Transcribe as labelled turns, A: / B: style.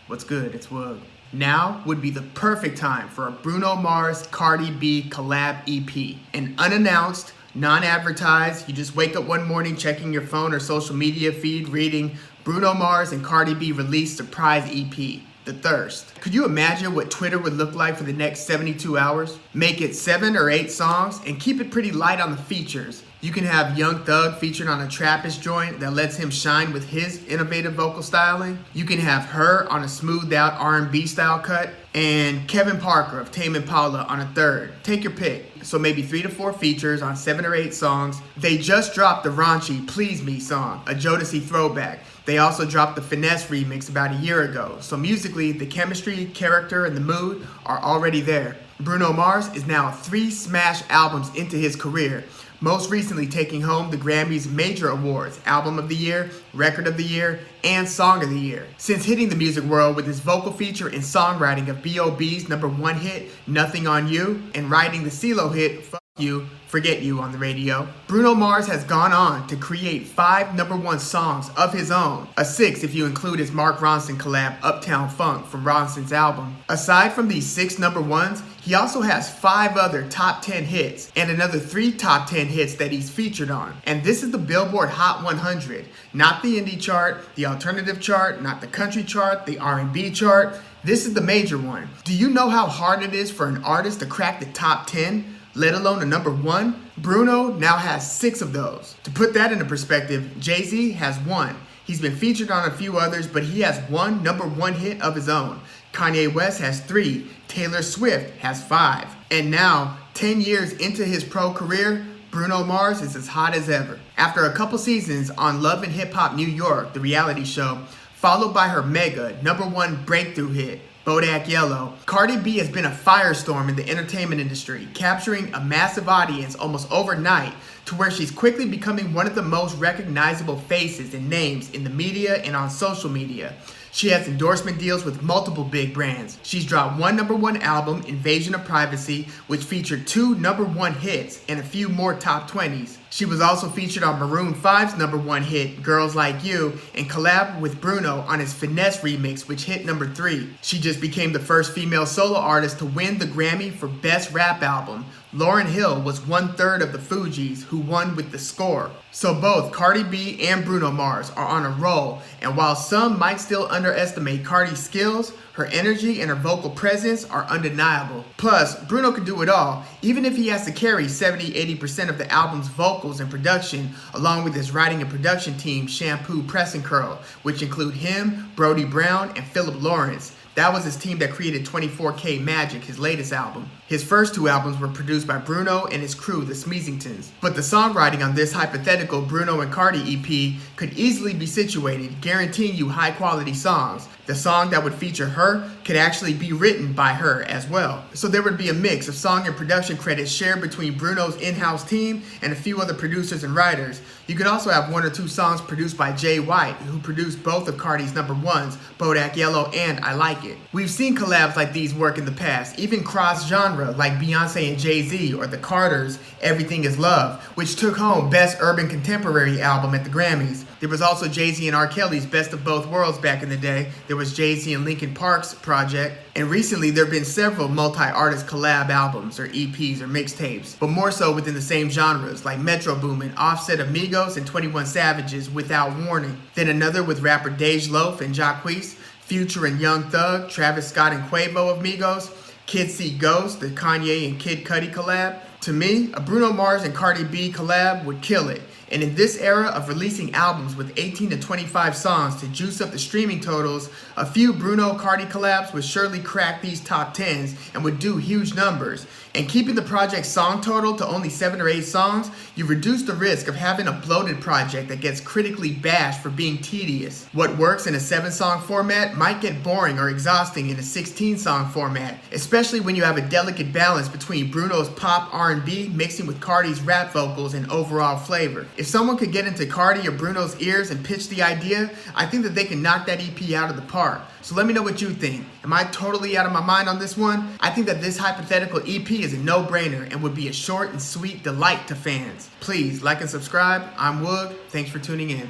A: What's good? It's Woog. Now would be the perfect time for a Bruno Mars Cardi B collab EP. An unannounced, non-advertised, you just wake up one morning checking your phone or social media feed reading Bruno Mars and Cardi B released surprise EP. The Thirst. Could you imagine what Twitter would look like for the next 72 hours? Make it 7 or 8 songs and keep it pretty light on the features. You can have Young Thug featured on a Trappist joint that lets him shine with his innovative vocal styling. You can have her on a smoothed out R&B style cut, and Kevin Parker of Tame Impala on a third. Take your pick. So maybe 3 to 4 features on 7 or 8 songs. They just dropped the raunchy Please Me song, a Jodeci throwback. They also dropped the Finesse remix about a year ago. So musically, the chemistry, character, and the mood are already there. Bruno Mars is now 3 smash albums into his career, most recently taking home the Grammy's major awards, Album of the Year, Record of the Year, and Song of the Year. Since hitting the music world with his vocal feature and songwriting of B.O.B.'s #1 hit, Nothing on You, and writing the CeeLo hit, Fuck You, Forget You on the radio, Bruno Mars has gone on to create 5 #1 songs of his own, a 6th if you include his Mark Ronson collab Uptown Funk from Ronson's album. Aside from these 6 #1s, he also has 5 other top 10 hits and another 3 top 10 hits that he's featured on. And this is the Billboard Hot 100, not the indie chart, the alternative chart, not the country chart, the R&B chart. This is the major one. Do you know how hard it is for an artist to crack the top 10? Let alone a #1? Bruno now has 6 of those. To put that into perspective, Jay-Z has 1. He's been featured on a few others, but he has 1 #1 hit of his own. Kanye West has 3. Taylor Swift has 5. And now, 10 years into his pro career, Bruno Mars is as hot as ever. After a couple seasons on Love and Hip Hop New York, the reality show, followed by her mega #1 breakthrough hit, Bodak Yellow, Cardi B has been a firestorm in the entertainment industry, capturing a massive audience almost overnight to where she's quickly becoming one of the most recognizable faces and names in the media and on social media. She has endorsement deals with multiple big brands. She's dropped 1 #1 album, Invasion of Privacy, which featured 2 #1 hits and a few more top 20s. She was also featured on Maroon 5's #1 hit, Girls Like You, and collabed with Bruno on his Finesse remix, which hit #3. She just became the first female solo artist to win the Grammy for Best Rap Album. Lauryn Hill was 1/3 of the Fugees, who won with The Score. So both Cardi B and Bruno Mars are on a roll, and while some might still underestimate Cardi's skills, her energy and her vocal presence are undeniable. Plus, Bruno can do it all, even if he has to carry 70-80% of the album's vocals and production, along with his writing and production team, Shampoo Press and Curl, which include him, Brody Brown, and Philip Lawrence. That was his team that created 24K Magic, his latest album. His first 2 albums were produced by Bruno and his crew, the Smeezingtons. But the songwriting on this hypothetical Bruno and Cardi EP could easily be situated, guaranteeing you high quality songs. The song that would feature her could actually be written by her as well. So there would be a mix of song and production credits shared between Bruno's in-house team and a few other producers and writers. You could also have 1 or 2 songs produced by Jay White, who produced both of Cardi's #1s, Bodak Yellow and I Like It. We've seen collabs like these work in the past, even cross-genre like Beyonce and Jay-Z or the Carters' Everything Is Love, which took home Best Urban Contemporary Album at the Grammys. There was also Jay-Z and R. Kelly's Best of Both Worlds back in the day. There was Jay-Z and Linkin Park's project. And recently there have been several multi-artist collab albums or EPs or mixtapes, but more so within the same genres like Metro Boomin, Offset, Amigos, and 21 Savage's Without Warning. Then another with rapper Dej Loaf and Jacquees, Future and Young Thug, Travis Scott and Quavo of Migos, Kids See Ghost, the Kanye and Kid Cudi collab. To me, a Bruno Mars and Cardi B collab would kill it. And in this era of releasing albums with 18 to 25 songs to juice up the streaming totals, a few Bruno-Cardi collabs would surely crack these top 10s and would do huge numbers. And keeping the project's song total to only 7 or 8 songs, you reduce the risk of having a bloated project that gets critically bashed for being tedious. What works in a 7-song format might get boring or exhausting in a 16-song format, especially when you have a delicate balance between Bruno's pop R&B mixing with Cardi's rap vocals and overall flavor. If someone could get into Cardi or Bruno's ears and pitch the idea, I think that they can knock that EP out of the park. So let me know what you think. Am I totally out of my mind on this one? I think that this hypothetical EP is a no-brainer and would be a short and sweet delight to fans. Please like and subscribe. I'm Woog. Thanks for tuning in.